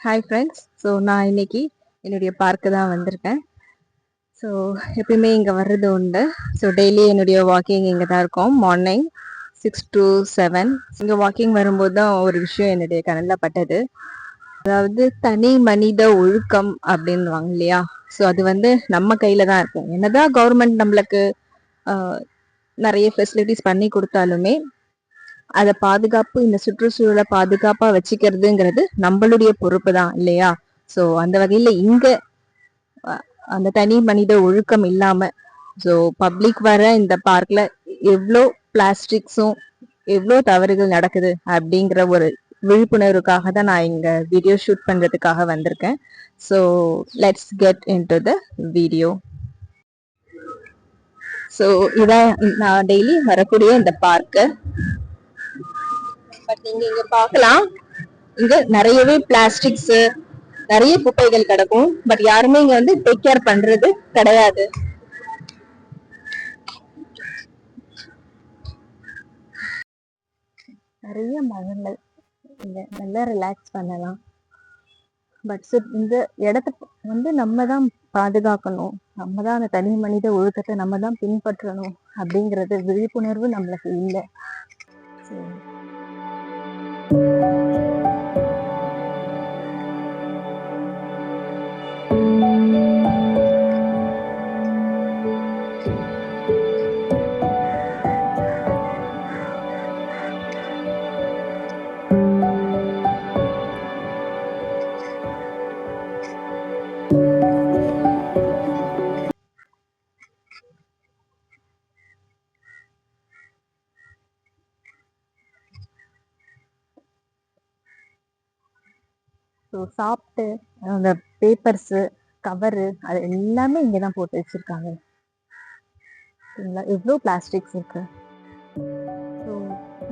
Hi friends. So நான் இன்னைக்கு என்னுடைய பார்க்கு தான் வந்திருக்கேன். ஸோ எப்பயுமே இங்கே வர்றது உண்டு. ஸோ டெய்லி என்னுடைய வாக்கிங் இங்கே தான் இருக்கும். மார்னிங் 6 to 7 இங்கே வாக்கிங் வரும்போது தான் ஒரு விஷயம் என்னுடைய கண்ணில் பட்டது. அதாவது தனி மனித ஒழுக்கம் அப்படின்வாங்க இல்லையா? ஸோ அது நம்ம கையில தான் இருக்கும். என்னதான் கவர்மெண்ட் நம்மளுக்கு நிறைய ஃபெசிலிட்டிஸ் பண்ணி கொடுத்தாலுமே அதை இந்த சுற்றுச்சூழலை பாதுகாப்பா வச்சுக்கிறதுங்கிறது நம்மளுடைய பொறுப்பு தான் இல்லையா? ஸோ அந்த வகையில இங்க அந்த தனி மனித ஒழுக்கம் இல்லாம ஸோ பப்ளிக் வர இந்த பார்க்ல எவ்வளோ பிளாஸ்டிக்ஸும் எவ்வளோ தவறுகள் நடக்குது அப்படிங்கிற ஒரு விழிப்புணர்வுக்காக தான் நான் இங்க வீடியோ ஷூட் பண்றதுக்காக வந்திருக்கேன். So let's get in to the video. So இதான் நான் டெய்லி வரக்கூடிய இந்த பார்க்கு. பட் நீங்க இங்க பார்க்கலாம், இங்க நிறையவே பிளாஸ்டிக்ஸ் நிறைய குப்பைகள் கிடக்கும். பட் யாருமே இங்க டேக் கேர் பண்றது கிடையாது. நிறைய மரங்கள், இங்க நல்லா ரிலாக்ஸ் பண்ணலாம். பட் இந்த இடத்த நம்ம தான் பாதுகாக்கணும். நம்ம தான் அந்த தனி மனித ஒழுக்கத்தை நம்ம தான் பின்பற்றணும் அப்படிங்கிறது விழிப்புணர்வு நம்மளுக்கு இல்லை. ஸோ சாப்பிட்டு அந்த பேப்பர்ஸு கவரு அது எல்லாமே இங்கே தான் போட்டு வச்சிருக்காங்க. சரிங்களா? எவ்வளோ பிளாஸ்டிக்ஸ் இருக்கு. ஸோ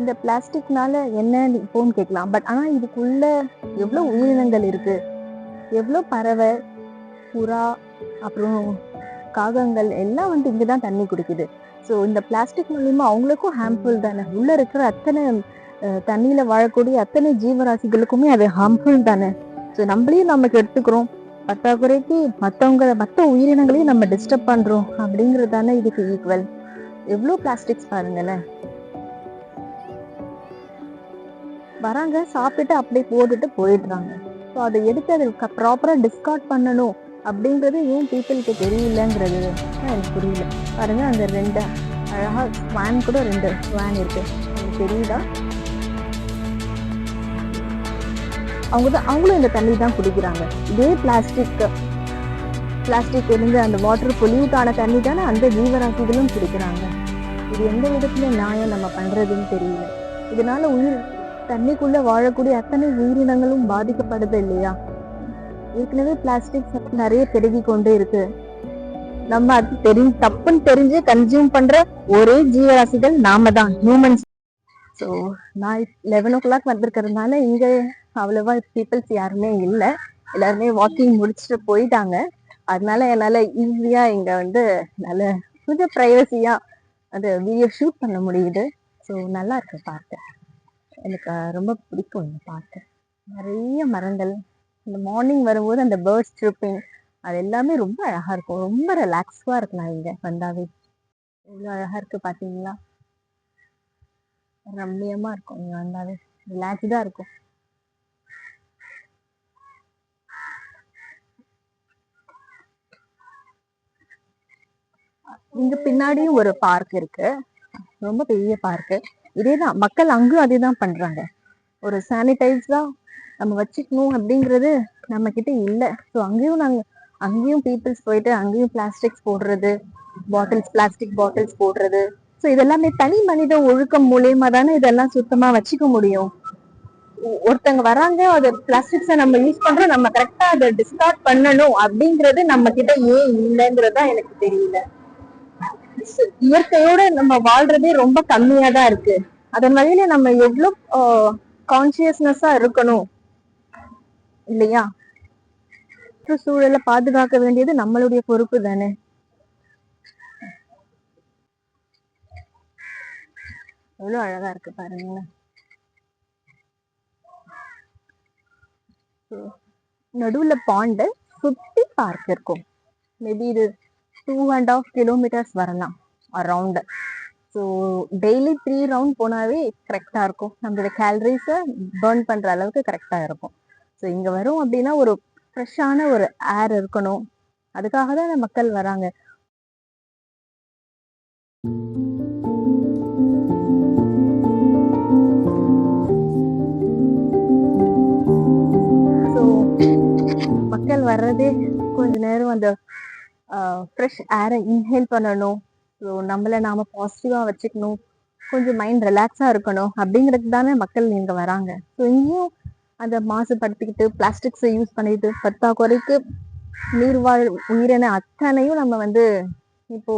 இந்த பிளாஸ்டிக்னால என்ன இப்போன்னு கேட்கலாம். பட் ஆனால் இதுக்குள்ள எவ்வளோ உயிரினங்கள் இருக்கு, எவ்வளோ பறவை, புறா, அப்புறம் காகங்கள் எல்லாம் இங்கே தான் தண்ணி குடிக்குது. ஸோ இந்த பிளாஸ்டிக் மூலியமா அவங்களுக்கும் ஹார்ம்ஃபுல் தானே. உள்ள இருக்கிற அத்தனை தண்ணியில வாழக்கூடிய அத்தனை ஜீவராசிகளுக்குமே அது ஹார்ம்ஃபுல் தானே. ஸோ நம்மளையும் நமக்கு எடுத்துக்கிறோம், பற்றாக்குறைக்கு மற்ற உயிரினங்களையும் நம்ம டிஸ்டர்ப் பண்றோம் அப்படிங்கிறது தானே இதுக்கு ஈக்குவல். எவ்வளோ பிளாஸ்டிக்ஸ் பாருங்களேன். வராங்க, சாப்பிட்டுட்டு அப்படியே போட்டுட்டு போயிடுறாங்க. ஸோ அதை எடுத்து அதை ப்ராப்பரா டிஸ்கார்ட் பண்ணணும் அப்படிங்கிறது ஏன் பீப்புளுக்கு தெரியலங்கிறது எனக்கு புரியல. பாருங்க, அந்த 2 அழகா ஸ்வான் கூட 2 ஸ்வான் இருக்கு, உங்களுக்கு தெரியுதா? அவங்களும் இந்த தண்ணி தான் குடிக்கிறாங்க. இதே பிளாஸ்டிக் இருந்து அந்த வாட்டர் பொல்யூட் ஆன தண்ணி தானே அந்த ஜீவராசிகளும் குடிக்கிறாங்க. இது எந்த விதத்துல நியாயம் நம்ம பண்றதுன்னு தெரியல. இதனால தண்ணிக்குள்ள வாழக்கூடிய அத்தனை உயிரினங்களும் பாதிக்கப்படுது இல்லையா? ஏற்கனவே பிளாஸ்டிக் நிறைய பெருகி கொண்டே இருக்கு. நம்ம அது தப்புன்னு தெரிஞ்சு கன்சியூம் பண்ற ஒரே ஜீவராசிகள் நாம தான், ஹியூமன்ஸ். ஸோ நான் 11 o'clock வந்திருக்கிறதுனால இங்க அவ்வளவா பீப்புள்ஸ் யாருமே இல்லை. எல்லாருமே வாக்கிங் முடிச்சுட்டு போயிட்டாங்க. அதனால என்னால ஈஸியா இங்க நல்ல கொஞ்சம் பிரைவசியா அந்த வீடியோ ஷூட் பண்ண முடியுது. ஸோ நல்லா இருக்கு பார்க்க. எனக்கு ரொம்ப பிடிக்கும் இந்த பார்க்க. நிறைய மரங்கள், இந்த மார்னிங் வரும்போது அந்த பேர்ட்ஸ் ட்ரிப்பிங் அது எல்லாமே ரொம்ப அழகா இருக்கும். ரொம்ப ரிலாக்ஸ்வா இருக்கலாம் இங்க வந்தாவே. எவ்வளவு அழகா இருக்கு பாத்தீங்களா? ரம்மியமா இருக்கும் இங்க வந்தாவே, ரிலாக்ஸ்டா இருக்கும். இங்க பின்னாடியும் ஒரு பார்க் இருக்கு, ரொம்ப பெரிய பார்க்கு. இதேதான் மக்கள் அங்கும் அதேதான் பண்றாங்க. ஒரு சானிடைஸ்டா நம்ம வச்சுக்கணும் அப்படிங்கிறது நம்ம கிட்ட இல்லை. ஸோ அங்கேயும் பீப்புள்ஸ் போயிட்டு அங்கேயும் பிளாஸ்டிக்ஸ் போடுறது, பிளாஸ்டிக் பாட்டில்ஸ் போடுறது. ஸோ இதெல்லாமே தனி மனித ஒழுக்கம் மூலியமா தானே இதெல்லாம் சுத்தமா வச்சுக்க முடியும். ஒருத்தங்க வராங்க, அது பிளாஸ்டிக்ஸை நம்ம யூஸ் பண்றோம், நம்ம கரெக்டா அதை டிஸ்கார்ட் பண்ணணும் அப்படிங்கிறது நம்ம கிட்ட ஏன் இல்லைங்கிறதா எனக்கு தெரியல. இயற்கையோட நம்ம வாழ்றதே ரொம்ப கம்மியா தான் இருக்கு. அதன் வகையில நம்ம எவ்வளவு கான்சியஸ்னஸா இருக்கணும் இல்லையா? சுற்றுச்சூழலை பாதுகாக்க வேண்டியது நம்மளுடைய பொறுப்பு தானே. எவ்வளவு அழகா இருக்கு பாருங்களேன். நடுவுல பாண்டு, சுத்தி பார்க் இருக்கும். மேபி இது 2.5 கிலோமீட்டர்ஸ் வரலாம் அரவுண்ட். ஸோ டெய்லி 3 ரவுண்ட் போனாவே கரெக்டா இருக்கும். நம்மளோட கேலரிஸை பர்ன் பண்ற அளவுக்கு கரெக்டா இருக்கும். ஸோ இங்க வரும் அப்படின்னா ஒரு ஃப்ரெஷ்ஷான ஒரு ஏர் இருக்கணும். அதுக்காக தான் மக்கள் வராங்க. ஸோ மக்கள் வர்றதே கொஞ்ச நேரம் அந்த ஃப்ரெஷ் ஏரை இன்ஹேல் பண்ணணும். ஸோ நம்மளை நாம பாசிட்டிவா வச்சுக்கணும், கொஞ்சம் மைண்ட் ரிலாக்ஸா இருக்கணும் அப்படிங்கிறது தானே மக்கள் இங்க வராங்க. ஸோ இங்கேயும் அந்த மாசுபடுத்திக்கிட்டு பிளாஸ்டிக்ஸை யூஸ் பண்ணிட்டு பத்தாக்குறைக்கு நீர்வாழ் உயிரின அத்தனையும் நம்ம வந்து இப்போ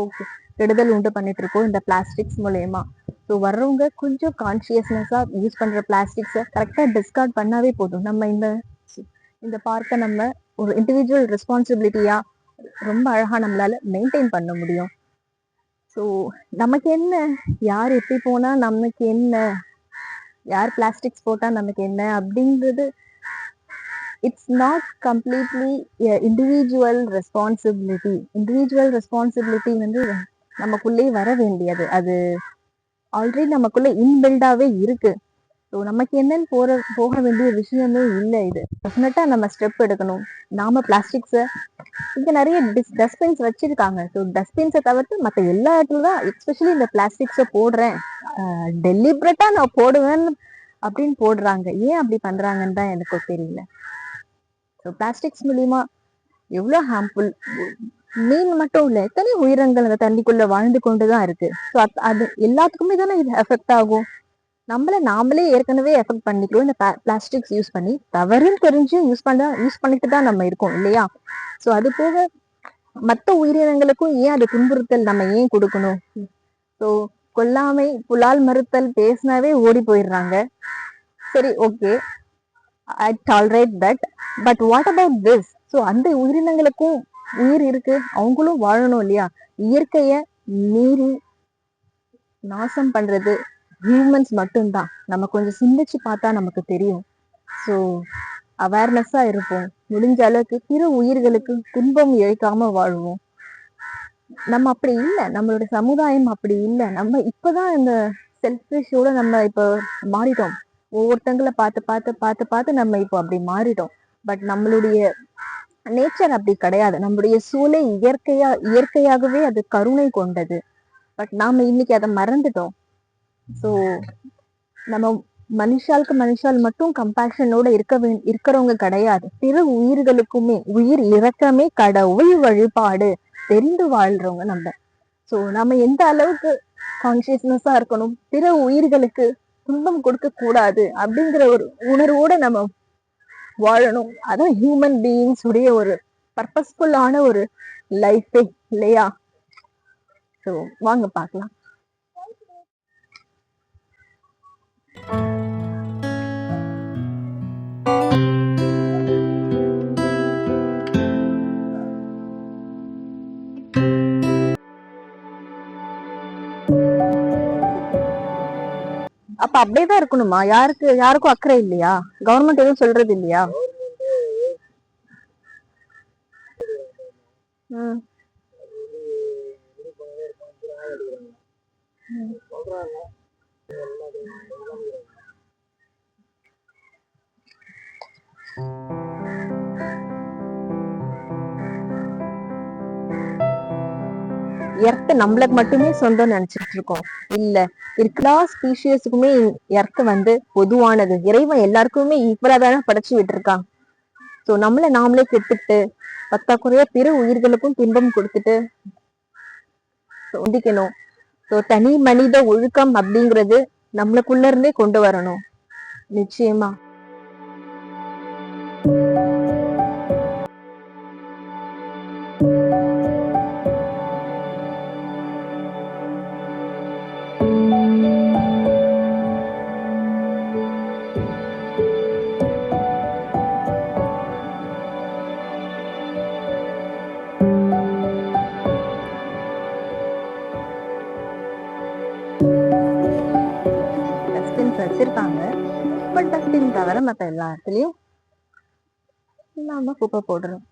கெடுதல் உண்டு பண்ணிட்டு இருக்கோம் இந்த பிளாஸ்டிக்ஸ் மூலயமா. ஸோ வர்றவங்க கொஞ்சம் கான்சியஸ்னஸா யூஸ் பண்ற பிளாஸ்டிக்ஸை கரெக்டா டிஸ்கார்ட் பண்ணாவே போதும். நம்ம இந்த பார்க்கை நம்ம ஒரு இண்டிவிஜுவல் ரெஸ்பான்சிபிலிட்டியா ரொம்ப அழகா நம்மளால மெயின்டைன் பண்ண முடியும். ஸோ நமக்கு என்ன, யார் எப்படி போனா நமக்கு என்ன, யார் பிளாஸ்டிக்ஸ் போட்டா நமக்கு என்ன அப்படின்றது it's not completely individual responsibility. Individual responsibility வந்து நமக்குள்ளே வர வேண்டியது, அது ஆல்ரெடி நமக்குள்ள இன்பில்டாவே இருக்கு. ஸோ நமக்கு என்னன்னு போக வேண்டிய விஷயமே இல்லை. இது டெஃபினட்டா நம்ம ஸ்டெப் எடுக்கணும். நாம பிளாஸ்டிக்ஸை இங்க நிறைய டஸ்ட்பின்ஸ் வச்சிருக்காங்க. ஸோ டஸ்ட்பின்ஸை தவிர்த்து மற்ற எல்லா இடத்துல தான் எஸ்பெஷலி இந்த பிளாஸ்டிக்ஸை போடுறேன், டெலிபரேட்டா நான் போடுவேன் அப்படின்னு போடுறாங்க. ஏன் அப்படி பண்றாங்கன்னு தான் எனக்கு தெரியல. ஸோ பிளாஸ்டிக்ஸ் மூலியமா எவ்வளோ ஹார்ம்ஃபுல், மீன் மட்டும் இல்லை எத்தனை உயிரினங்கள் அந்த தண்ணிக்குள்ள வாழ்ந்து கொண்டுதான் இருக்கு. ஸோ அது எல்லாத்துக்குமே தானே இது எஃபெக்ட் ஆகும். நாமளே ஏற்கனவே எஃபெக்ட் பண்ணிக்கிறோம் இந்த பிளாஸ்டிக்ஸ் யூஸ் பண்ணி. தவறுன்னு தெரிஞ்சு யூஸ் பண்ணிட்டு தான் நம்ம இருக்கோம் இல்லையா? ஸோ அது போக மற்ற உயிரினங்களுக்கும் ஏன் அது துன்புறுத்தல் நம்ம ஏன் கொடுக்கணும்? ஸோ கொல்லாமை புலால் மறுத்தல் பேசினாவே ஓடி போயிடுறாங்க. சரி, okay, I tolerate that. But what about this? So அந்த உயிரினங்களுக்கும் உயிர் இருக்கு, அவங்களும் வாழணும் இல்லையா? இயற்கைய மீறி நாசம் பண்றது ஹியூமன்ஸ் மட்டும்தான். நம்ம கொஞ்சம் சிந்திச்சு பார்த்தா நமக்கு தெரியும். ஸோ அவேர்னஸா இருப்போம். முடிஞ்ச அளவுக்கு பிற உயிர்களுக்கு துன்பம் இழைக்காம வாழ்வோம். நம்ம அப்படி இல்லை, நம்மளோட சமுதாயம் அப்படி இல்லை. நம்ம இப்பதான் இந்த செல்ஃபிஷோட நம்ம இப்போ மாறிட்டோம். ஒவ்வொருத்தங்களை பார்த்து பார்த்து பார்த்து பார்த்து நம்ம இப்போ அப்படி மாறிட்டோம். பட் நம்மளுடைய நேச்சர் அப்படி கிடையாது. நம்மளுடைய சூழலை இயற்கையாகவே அது கருணை கொண்டது. பட் நாம இன்னைக்கு அதை மறந்துட்டோம். ஸோ நம்ம மனுஷால் மட்டும் கம்பேஷனோட இருக்கிறவங்க கிடையாது. பிற உயிர்களுக்குமே உயிர் இறக்கமே கடவுள் வழிபாடு தெரிந்து வாழ்றவங்க நம்ம. ஸோ நம்ம எந்த அளவுக்கு கான்சியஸ்னஸா இருக்கணும், பிற உயிர்களுக்கு துன்பம் கொடுக்க கூடாது அப்படிங்கிற ஒரு உணர்வோட நம்ம வாழணும். அதான் ஹியூமன் பீயிங்ஸ் உடைய ஒரு பர்பஸ்ஃபுல்லான ஒரு லைஃபே இல்லையா? ஸோ வாங்க பார்க்கலாம். அப்ப அப்படியேதான் இருக்கணுமா? யாருக்கும் அக்கறை இல்லையா? கவர்மெண்ட் எதுவும் சொல்றது இல்லையா? எர்த் நம்மளுக்கு மட்டுமே சொந்தம் நினைச்சிட்டு இருக்கோம். இல்ல, எல்லா ஸ்பீஷியஸுக்குமே எர்த் வந்து பொதுவானது. இறைவன் எல்லாருக்குமே ஈக்குவலா தானே படைச்சு விட்டுருக்கான். ஸோ நம்மளை நாமளே கெட்டுட்டு பத்தாக்குறையா பிற உயிர்களுக்கும் துன்பம் கொடுத்துட்டு ஒண்டிக்கணும். ஸோ தனி மனித ஒழுக்கம் அப்படிங்கிறது நம்மளுக்குள்ள இருந்தே கொண்டு வரணும் நிச்சயமா. டஸ்ட்பின்ஸ் வச்சிருக்காங்க, பட் டஸ்ட்பின் தவிர மற்ற எல்லா இடத்துலயும் நாம குப்பை போடுறோம்.